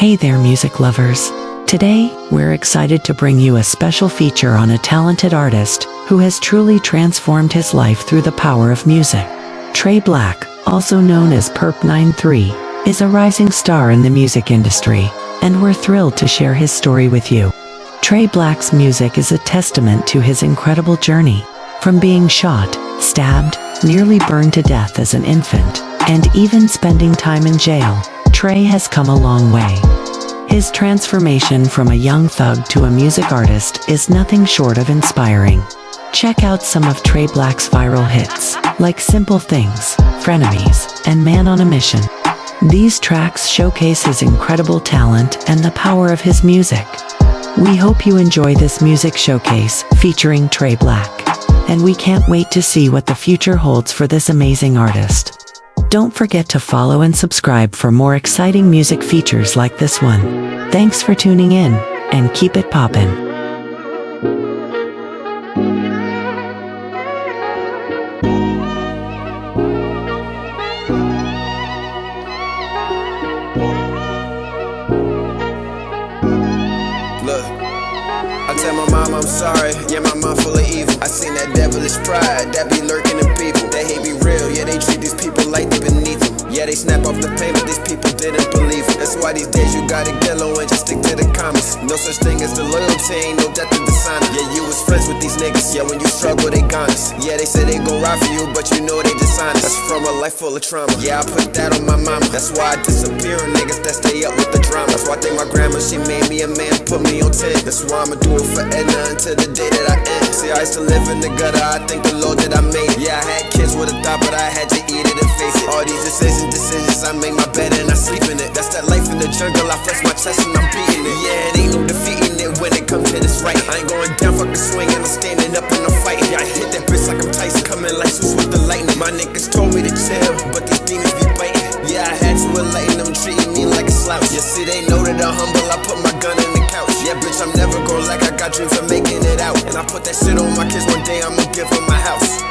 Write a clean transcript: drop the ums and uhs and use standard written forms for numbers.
Hey there, music lovers. Today, we're excited to bring you a special feature on a talented artist who has truly transformed his life through the power of music. Trey Black, also known as Purp93, is a rising star in the music industry, and we're thrilled to share his story with you. Trey Black's music is a testament to his incredible journey, from being shot, stabbed, nearly burned to death as an infant, and even spending time in jail. Trey has come a long way. His transformation from a young thug to a music artist is nothing short of inspiring. Check out some of Trey Black's viral hits, like Simple Things, Frenemies, and Man on a Mission. These tracks showcase his incredible talent and the power of his music. We hope you enjoy this music showcase featuring Trey Black, and we can't wait to see what the future holds for this amazing artist. Don't forget to follow and subscribe for more exciting music features like this one. Thanks for tuning in, and keep it poppin'. Look, I tell my mom I'm sorry, yeah, my mom full of evil. I seen that devilish pride that be lurking in people. They hate be real, yeah, they treat these people like they beneath them. Yeah, they snap off the payment, these people didn't believe it. That's why these days you gotta get low and just stick to the comments. No such thing as the loyalty, ain't no death in dishonor. Yeah, you was friends with these niggas, yeah, when you struggle, they honest. Yeah, they say they gon' ride for you, but you know they dishonest. That's from a life full of trauma. Yeah, I put that on my mama. That's why I disappear on niggas that stay up with the drama. That's why I think my grandma, she made me a man, put me on 10. That's why I'ma do it for Edna until the day that I end. See, I used to live in the gutter, I thank the Lord that I made it. Yeah, I had kids with a thought, but I had to eat it and face it. All these decisions, I make my bed and I sleep in it. That's that life in the jungle, I flex my chest and I'm beating it. Yeah, it ain't no defeating it when it comes to this right. I ain't going down, fuck the swing, and I'm standing up in the fight. Yeah, I hit that bitch like I'm Tyson, coming like Zeus with the lightning. My niggas told me to chill, but these demons be biting. Yeah, I had to enlighten them, treating me like a slouch. Yeah, see, they know that I'm humble, I put my gun in the couch. Yeah, bitch, I'm never gon' like I got dreams of making it out. And I put that shit on my kids, one day I'ma give them my house.